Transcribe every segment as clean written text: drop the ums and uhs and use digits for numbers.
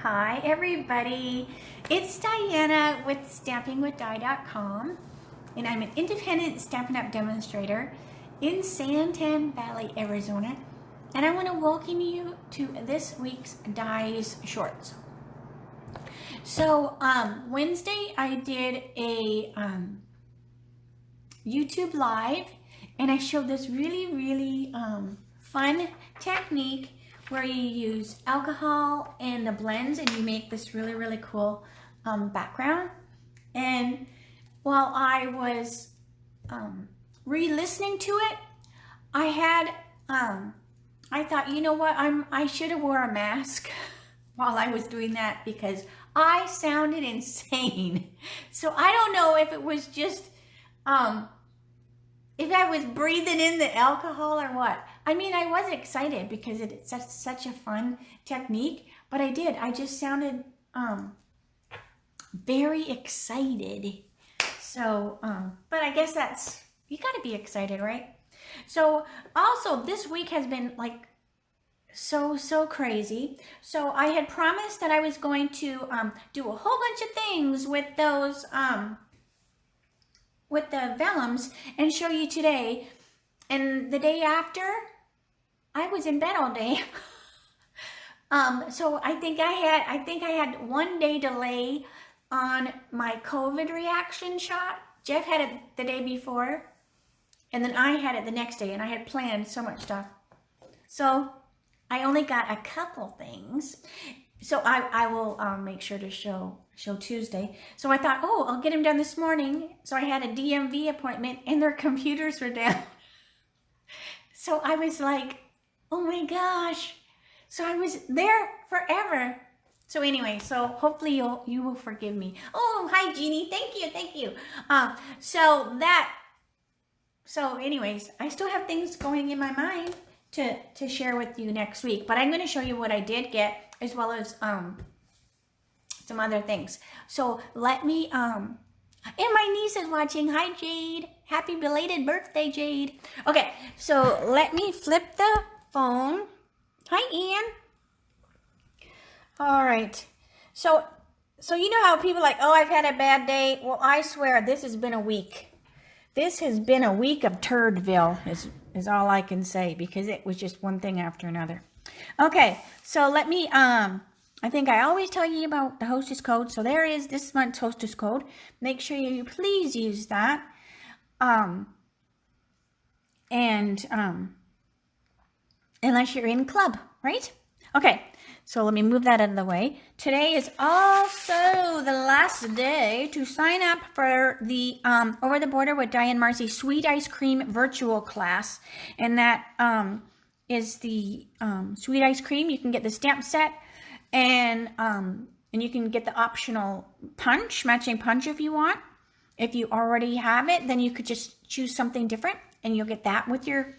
Hi everybody, it's Diana with stampingwithdie.com, and I'm an independent Stampin' Up! Demonstrator in Santan Valley, Arizona, and I want to welcome you to this week's Dies Shorts. So Wednesday I did a YouTube live, and I showed this really fun technique where you use alcohol and the blends and you make this really cool background. And while I was re-listening to it, I thought, you know what, I should have wore a mask while I was doing that because I sounded insane. So I don't know if it was just if I was breathing in the alcohol or what. I mean, I was excited because it's such a fun technique, but I just sounded very excited. So, but I guess you gotta be excited, right? So also this week has been like so crazy. So I had promised that I was going to do a whole bunch of things with those with the vellums and show you today. And the day after, I was in bed all day. So I think I had 1 day delay on my COVID reaction shot. Jeff had it the day before, and then I had it the next day, and I had planned so much stuff. So I only got a couple things. So I will make sure to show Tuesday. So I thought, oh, I'll get him done this morning. So I had a DMV appointment, and their computers were down. So I was like, oh my gosh. So I was there forever. So anyway, so hopefully you will forgive me. Oh, hi Jeannie, thank you. So anyways, I still have things going in my mind to share with you next week, but I'm going to show you what I did get as well as some other things. So let me and my niece is watching. Hi Jade, happy belated birthday Jade. Okay, so let me flip the phone. Hi Ian. All right, so you know how people are like, oh, I've had a bad day. Well, I swear this has been a week. This has been a week of Turdville is all I can say, because it was just one thing after another. Okay, so let me I think I always tell you about the hostess code. So there is this month's hostess code. Make sure you please use that. Unless you're in club, right? Okay, so let me move that out of the way. Today is also the last day to sign up for the Over the Border with Diane Marcy Sweet Ice Cream virtual class. And that is the sweet ice cream. You can get the stamp set, and you can get the optional punch, matching punch if you want. If you already have it, then you could just choose something different, and you'll get that with your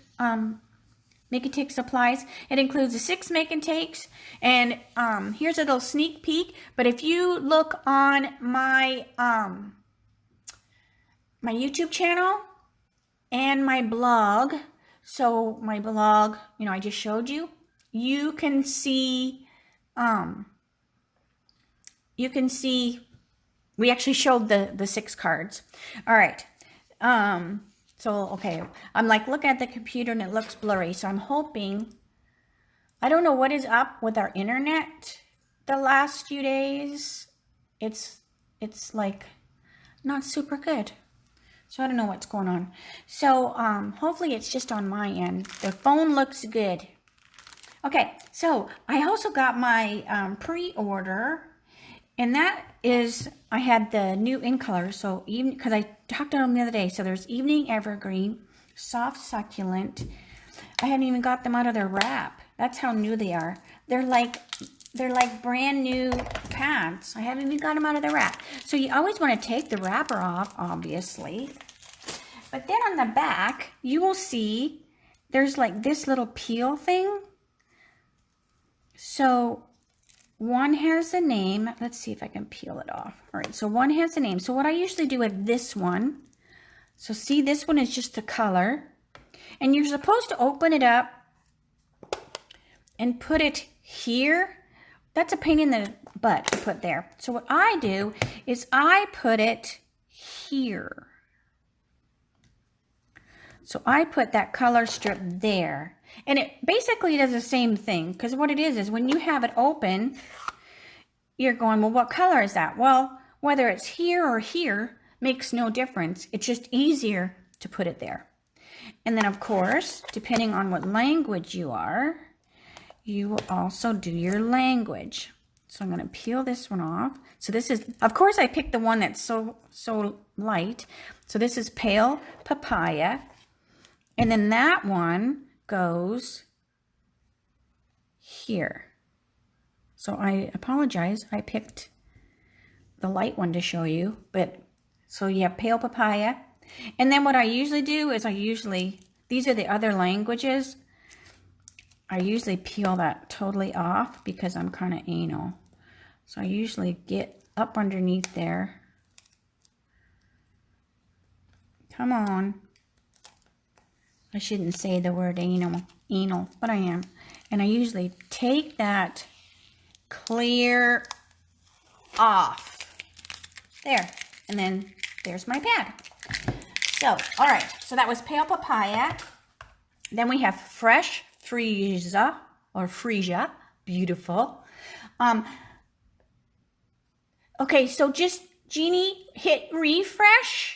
make and take supplies. It includes the 6 make and takes, and here's a little sneak peek. But if you look on my my YouTube channel and my blog, so my blog, you know, I just showed you, you can see we actually showed the 6 cards. All right. So, okay, I'm like looking at the computer and it looks blurry. So I'm hoping, I don't know what is up with our internet the last few days. It's like not super good. So I don't know what's going on. So hopefully it's just on my end. The phone looks good. Okay, so I also got my pre-order, and that is, I had the new in color. So even, because I talked about them the other day. So there's Evening Evergreen, Soft Succulent. I haven't even got them out of their wrap. That's how new they are. They're like brand new pads. I haven't even got them out of the wrap. So you always want to take the wrapper off, obviously. But then on the back, you will see there's like this little peel thing. So one has a name. Let's see if I can peel it off. All right, so one has a name. So what I usually do with this one, so see, this one is just the color. And you're supposed to open it up and put it here. that's a pain in the butt to put there. So what I do is I put it here. So I put that color strip there. And it basically does the same thing, because what it is when you have it open, you're going, well, what color is that? Well, whether it's here or here makes no difference. It's just easier to put it there. And then, of course, depending on what language you are, you will also do your language. So I'm going to peel this one off. So this is, of course, I picked the one that's so light. So this is Pale Papaya. And then that one goes here. So I apologize. I picked the light one to show you. But so you have Pale Papaya. And then what I usually do is these are the other languages. I usually peel that totally off because I'm kind of anal. So I usually get up underneath there. Come on. I shouldn't say the word anal, but I am. And I usually take that clear off. There. And then there's my pad. So, all right. So that was Pale Papaya. Then we have Fresh Freesia or Freesia. Beautiful. Okay, so just, Jeannie, hit refresh.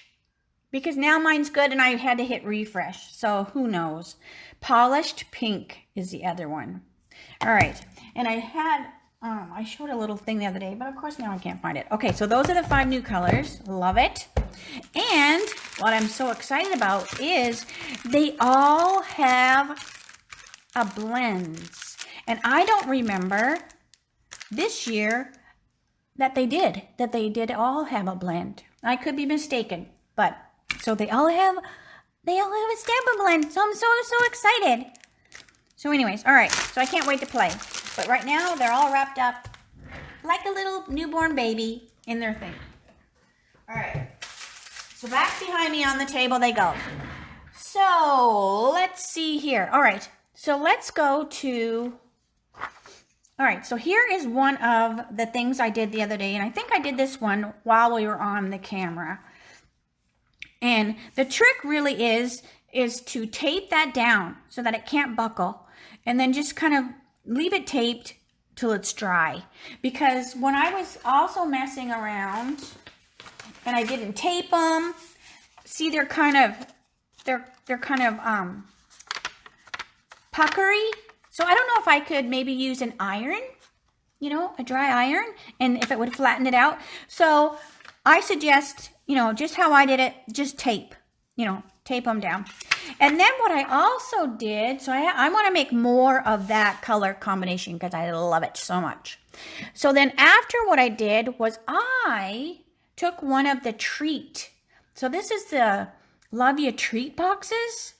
Because now mine's good and I had to hit refresh. So who knows? Polished Pink is the other one. All right. And I showed a little thing the other day, but of course now I can't find it. Okay, so those are the 5 new colors. Love it. And what I'm so excited about is they all have a blends. And I don't remember this year that they did all have a blend. I could be mistaken, but so they all have a Stampin' blend. So I'm so excited. So anyways, all right. So I can't wait to play. But right now they're all wrapped up like a little newborn baby in their thing. All right. So back behind me on the table they go. So let's see here. All right. So let's go to, all right. So here is one of the things I did the other day. And I think I did this one while we were on the camera. And the trick really is to tape that down so that it can't buckle. And then just kind of leave it taped till it's dry. Because when I was also messing around and I didn't tape them, see they're kind of puckery. So I don't know if I could maybe use an iron, you know, a dry iron, and if it would flatten it out. So I suggest, you know, just how I did it, just tape, you know, tape them down. And then what I also did, so I want to make more of that color combination because I love it so much. So then after what I did was I took one of the treat. So this is the Love Ya treat boxes.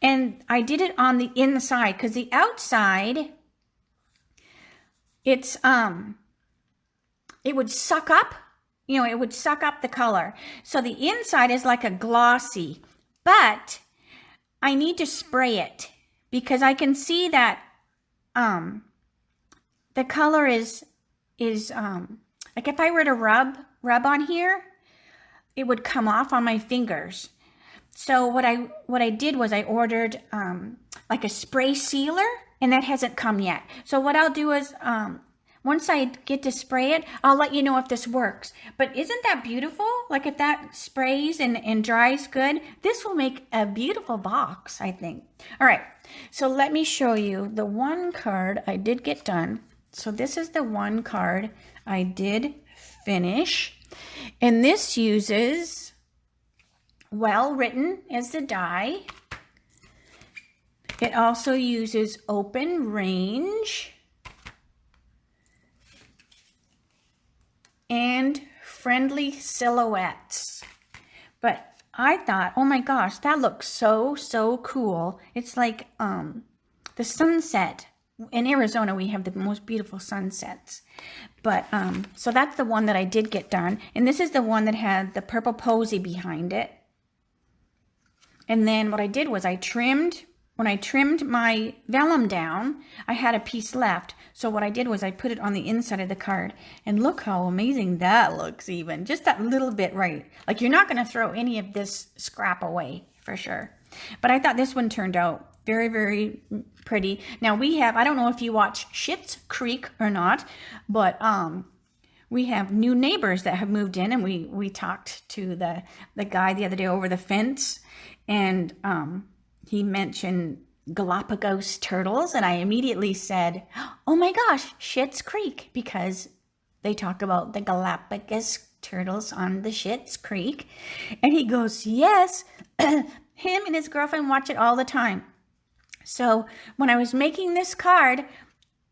And I did it on the inside because the outside, it's, it would suck up. You know, it would suck up the color. So the inside is like a glossy, but I need to spray it because I can see that the color is like if I were to rub on here, it would come off on my fingers. So what I did was I ordered like a spray sealer, and that hasn't come yet. So what I'll do is once I get to spray it, I'll let you know if this works. But isn't that beautiful? Like if that sprays and dries good, this will make a beautiful box, I think. All right, so let me show you the one card I did get done. So this is the one card I did finish. And this uses Well Written as the die. It also uses Open Range and Friendly Silhouettes. But I thought, oh my gosh, that looks so cool. It's like the sunset. In Arizona, we have the most beautiful sunsets. But so that's the one that I did get done. And this is the one that had the purple posy behind it. And then what I did was I trimmed when I trimmed my vellum down, I had a piece left. So what I did was I put it on the inside of the card. And look how amazing that looks even. Just that little bit right. Like you're not going to throw any of this scrap away for sure. But I thought this one turned out very, very pretty. Now we have, I don't know if you watch Schitt's Creek or not, but we have new neighbors that have moved in, and we talked to the guy the other day over the fence, and he mentioned Galapagos turtles, and I immediately said, oh my gosh, Schitt's Creek, because they talk about the Galapagos turtles on the Schitt's Creek. And he goes, yes, him and his girlfriend watch it all the time. So when I was making this card,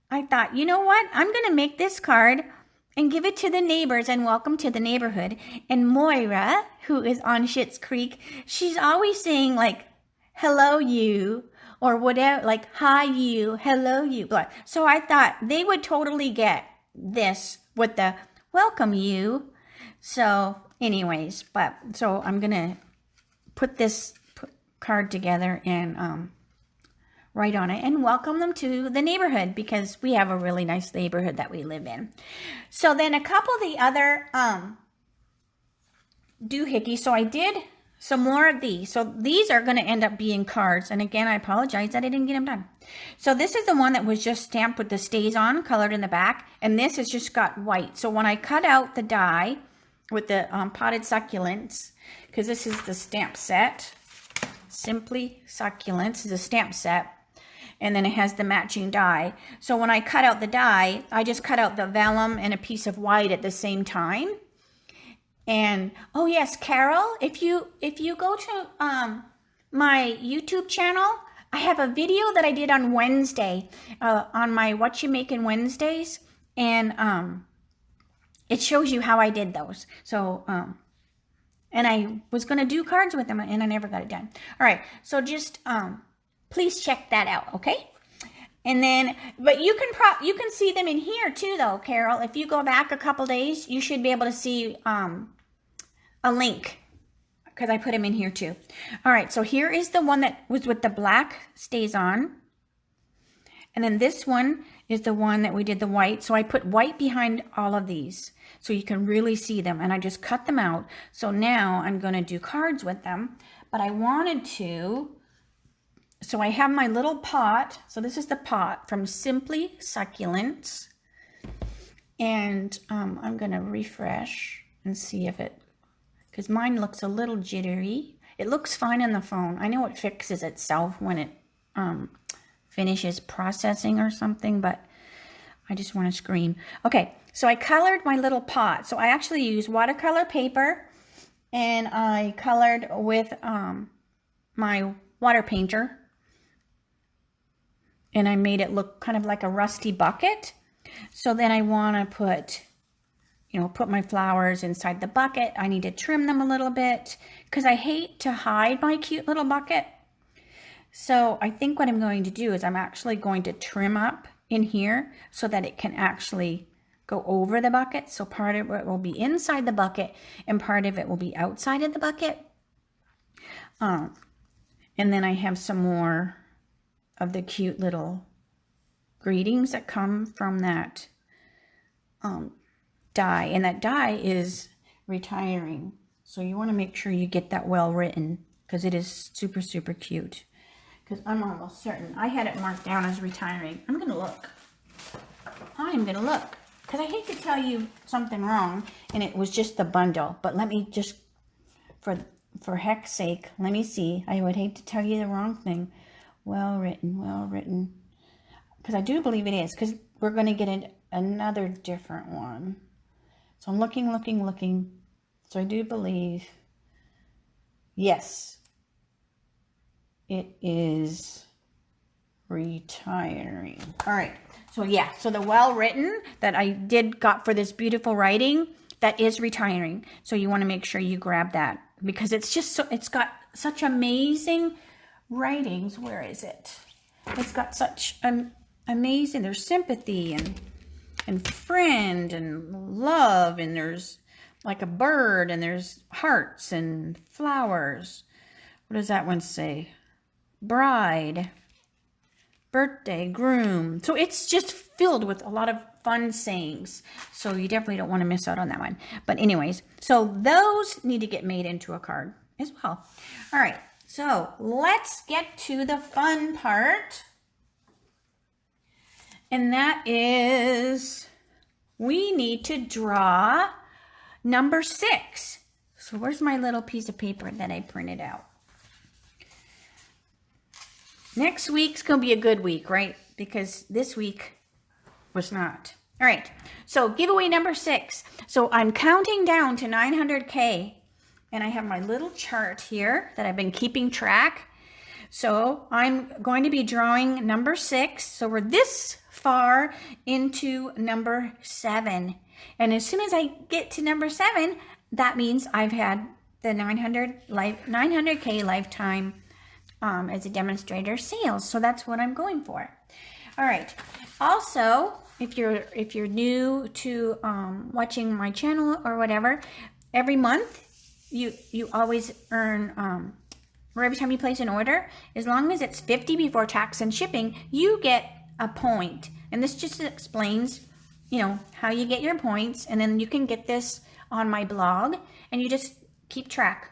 I thought, you know what? I'm going to make this card and give it to the neighbors and welcome to the neighborhood. And Moira, who is on Schitt's Creek, she's always saying like, hello you, or whatever, like hi you, hello you. So I thought they would totally get this with the welcome you. So anyways, so I'm going to put this card together and write on it and welcome them to the neighborhood, because we have a really nice neighborhood that we live in. So then a couple of the other doohickeys. So I did some more of these. So these are going to end up being cards. And again, I apologize that I didn't get them done. So this is the one that was just stamped with the stays on colored in the back. And this has just got white. So when I cut out the die with the potted succulents, because this is the stamp set, Simply Succulents is a stamp set. And then it has the matching die. So when I cut out the die, I just cut out the vellum and a piece of white at the same time. And oh yes, Carol, if you go to my YouTube channel, I have a video that I did on Wednesday on my What You Making Wednesdays, and it shows you how I did those. So and I was going to do cards with them, and I never got it done. All right, so just please check that out, okay? And then, but you can see them in here too, though, Carol. If you go back a couple days, you should be able to see a link, because I put them in here too. All right, so here is the one that was with the black stays on. And then this one is the one that we did the white. So I put white behind all of these so you can really see them. And I just cut them out. So now I'm going to do cards with them. But I wanted to, so I have my little pot. So this is the pot from Simply Succulents. And I'm going to refresh and see if it, because mine looks a little jittery. It looks fine on the phone. I know it fixes itself when it finishes processing or something, but I just want to scream. Okay, so I colored my little pot. So I actually used watercolor paper, and I colored with my water painter, and I made it look kind of like a rusty bucket. So then I want to put, put my flowers inside the bucket. I need to trim them a little bit because I hate to hide my cute little bucket. So I think what I'm going to do is I'm actually going to trim up in here so that it can actually go over the bucket. So part of it will be inside the bucket and part of it will be outside of the bucket. And then I have some more of the cute little greetings that come from that die. And that die is retiring. So you want to make sure you get that well written, because it is super, super cute. Because I'm almost certain I had it marked down as retiring. I'm going to look. I'm going to look. Because I hate to tell you something wrong, and it was just the bundle. But let me just, for heck's sake, let me see. I would hate to tell you the wrong thing. Well written, well written. Because I do believe it is. Because we're going to get another different one. So I'm looking. So I do believe, yes, it is retiring. All right. So yeah, so the well written that I got for this beautiful writing, that is retiring. So you want to make sure you grab that, because it's just so, it's got such amazing writings. Where is it? It's got such amazing, there's sympathy and friend and love, and there's like a bird, and there's hearts and flowers. What does that one say? bride, birthday, groom. So it's just filled with a lot of fun sayings. So you definitely don't want to miss out on that one. But anyways, so those need to get made into a card as well. All right, so let's get to the fun part. And that is, we need to draw number 6. So where's my little piece of paper that I printed out? Next week's going to be a good week, right? Because this week was not. All right, so giveaway number 6. So I'm counting down to 900K, and I have my little chart here that I've been keeping track. So I'm going to be drawing number 6. So we're this far into number 7. And as soon as I get to number 7, that means I've had the 900K lifetime as a demonstrator sales. So that's what I'm going for. All right. Also, if you're new to watching my channel or whatever, every month you always earn or every time you place an order, as long as it's 50 before tax and shipping, you get a point. And this just explains, you know, how you get your points. And then you can get this on my blog, and you just keep track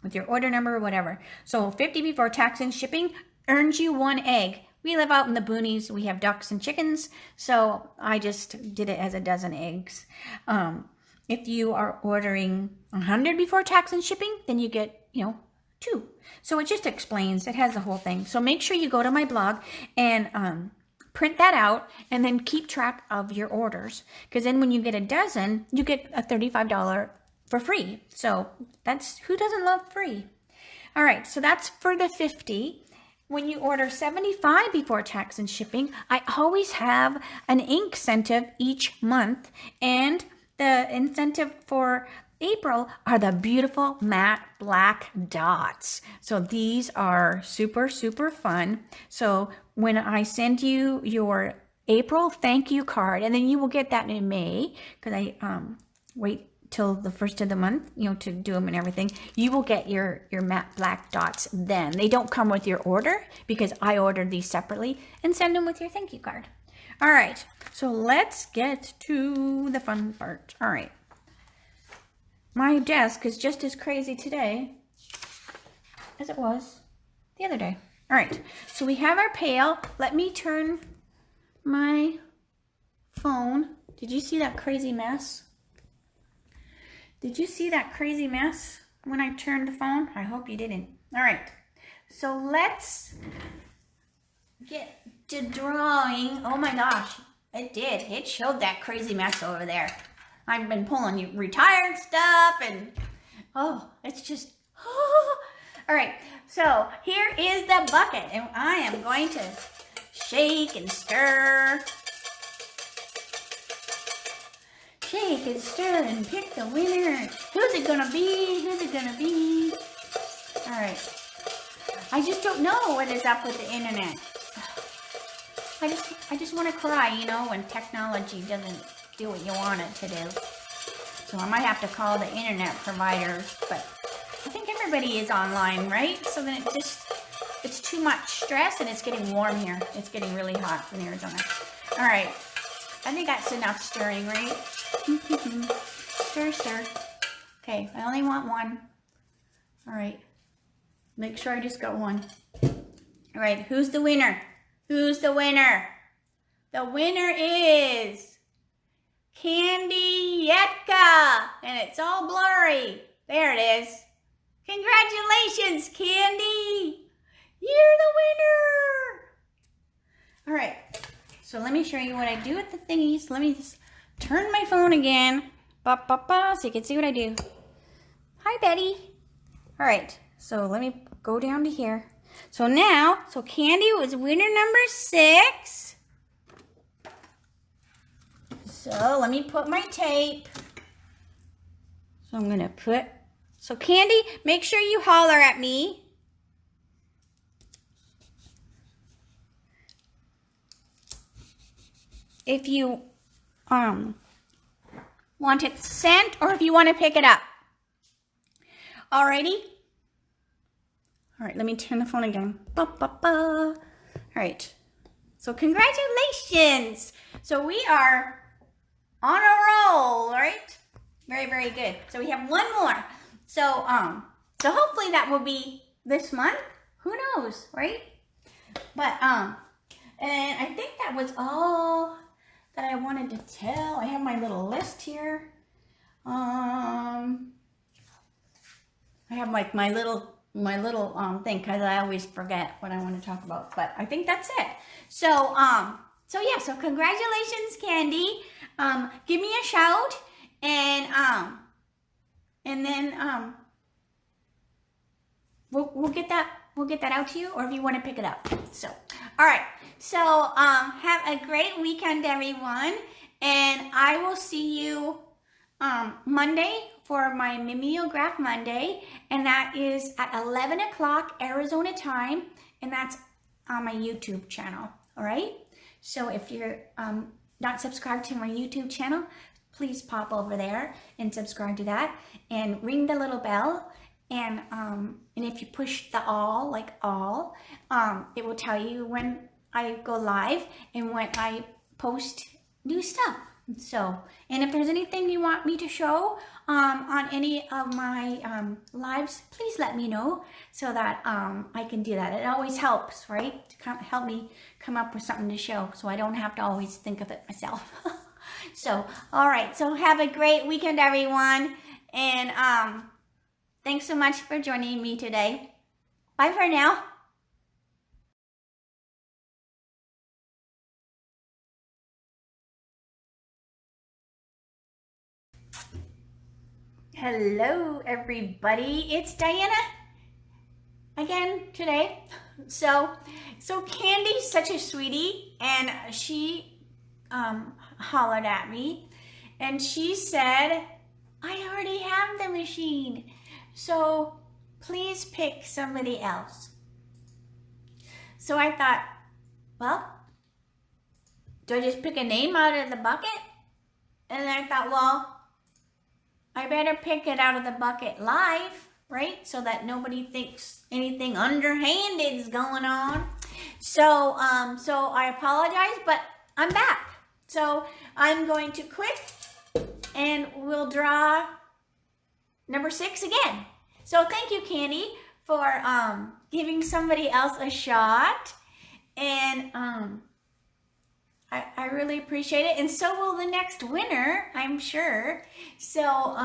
with your order number or whatever. So 50 before tax and shipping earns you 1 egg. We live out in the boonies. We have ducks and chickens. So I just did it as a dozen eggs. If you are ordering 100 before tax and shipping, then you get, you know, 2. So it just explains, it has the whole thing. So make sure you go to my blog and print that out, and then keep track of your orders, because then when you get a dozen, you get a $35 for free. So that's, who doesn't love free? All right, so that's for the 50. When you order 75 before tax and shipping, I always have an ink incentive each month, and the incentive for April are the beautiful matte black dots. So these are super, super fun. So when I send you your April thank you card, and then you will get that in May, because I wait till the first of the month, you know, to do them and everything, you will get your matte black dots then. They don't come with your order, because I ordered these separately and send them with your thank you card. All right, so let's get to the fun part. All right. My desk is just as crazy today as it was the other day. All right, so we have our pail. Let me turn my phone. Did you see that crazy mess? Did you see that crazy mess when I turned the phone? I hope you didn't. All right, so let's get to drawing. Oh my gosh, it did. It showed that crazy mess over there. I've been pulling retired stuff, and oh, it's just, oh. All right, so here is the bucket, and I am going to shake and stir. Shake and stir and pick the winner. Who's it gonna be? Who's it gonna be? All right, I just don't know what is up with the internet. I just want to cry, you know, when technology doesn't do what you want it to do. So I might have to call the internet providers, but I think everybody is online, right? So then it's too much stress, and it's getting warm here. It's getting really hot in Arizona. All right, I think that's enough stirring, right? Stir, stir. Okay, I only want 1. All right, make sure I just got 1. All right, who's the winner? Who's the winner? The winner is Candy Yetka, and it's all blurry. There it is. Congratulations, Candy. You're the winner. All right, so let me show you what I do with the thingies. Let me just turn my phone again, so you can see what I do. Hi, Betty. All right, so let me go down to here. So now, Candy was winner number 6. So let me put my tape. So I'm gonna so Candy, make sure you holler at me. If you want it sent, or if you want to pick it up. Alrighty? All right, let me turn the phone again. Ba, ba, ba. All right. So congratulations. So we are on a roll, right? Very, very good. So we have one more. So hopefully that will be this month. Who knows, right? But and I think that was all that I wanted to tell. I have my little list here. I have like my little thing, because I always forget what I want to talk about. But I think that's it. So yeah. So congratulations, Candy. Give me a shout, and then we'll get that out to you, or if you want to pick it up. So all right. So have a great weekend, everyone, and I will see you Monday for my Mimeograph Monday, and that is at 11 o'clock Arizona time, and that's on my YouTube channel. All right. So if you're not subscribed to my YouTube channel, please pop over there and subscribe to that, and ring the little bell. And if you push the all, it will tell you when I go live and when I post new stuff. So, and if there's anything you want me to show on any of my lives, please let me know, so that I can do that. It always helps, right? To help me come up with something to show, so I don't have to always think of it myself. So, all right. So have a great weekend, everyone. And thanks so much for joining me today. Bye for now. Hello, everybody. It's Diana again today. So Candy's such a sweetie, and she hollered at me, and she said, I already have the machine, so please pick somebody else. So I thought, well, do I just pick a name out of the bucket? And I thought, well, I better pick it out of the bucket live, right? So that nobody thinks anything underhanded is going on. So I apologize, but I'm back. So I'm going to quit, and we'll draw number 6 again. So thank you, Candy, for giving somebody else a shot. And I really appreciate it, and so will the next winner, I'm sure. So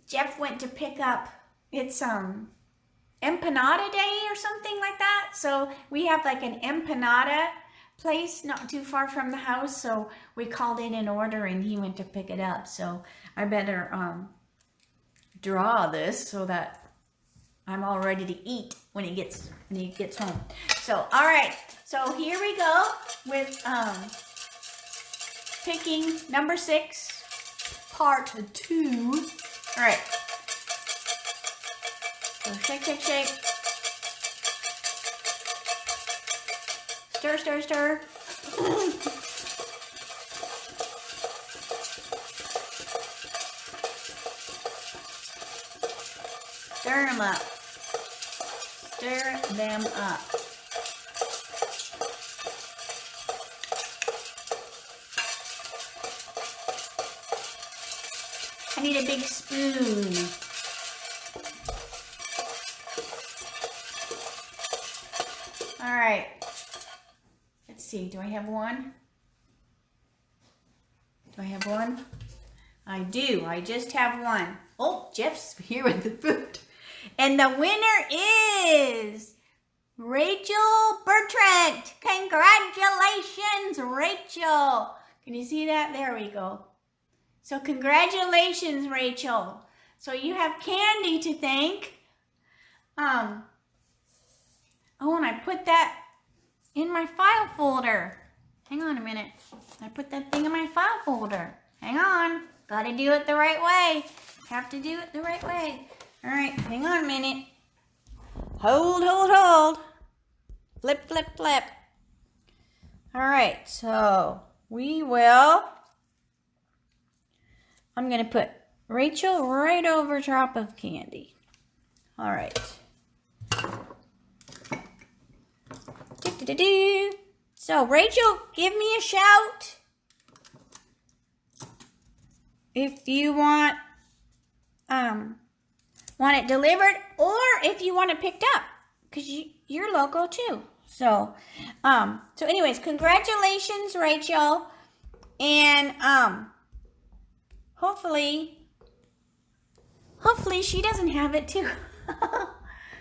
Jeff went to pick up, it's empanada day or something like that. So we have like an empanada place not too far from the house, so we called in an order, and he went to pick it up. So I better draw this so that I'm all ready to eat when he gets home. So all right, so here we go with picking number 6, part 2. All right, so shake, shake, shake, stir, stir, stir. Stir them up. Stir them up. I need a big spoon. All right. Let's see. Do I have one? Do I have one? I do. I just have one. Oh, Jeff's here with the food. And the winner is Rachel Bertrand. Congratulations, Rachel. Can you see that? There we go. So congratulations, Rachel. So you have Candy to thank. Oh, and I put that in my file folder. Hang on a minute. I put that thing in my file folder. Hang on. Gotta do it the right way. Have to do it the right way. All right, hang on a minute. Hold, hold, hold. Flip, flip, flip. All right, so we will, I'm going to put Rachel right over top of Candy. All right. Do-do-do. So, Rachel, give me a shout if you want it delivered, or if you want it picked up, because you're local too. So, anyways, congratulations, Rachel, and hopefully she doesn't have it too.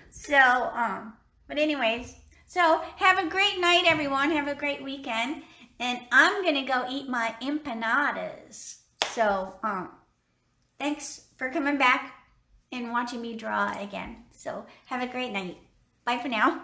So, but anyways, so have a great night, everyone. Have a great weekend, and I'm gonna go eat my empanadas. So, thanks for coming back and watching me draw again. So, have a great night. Bye for now.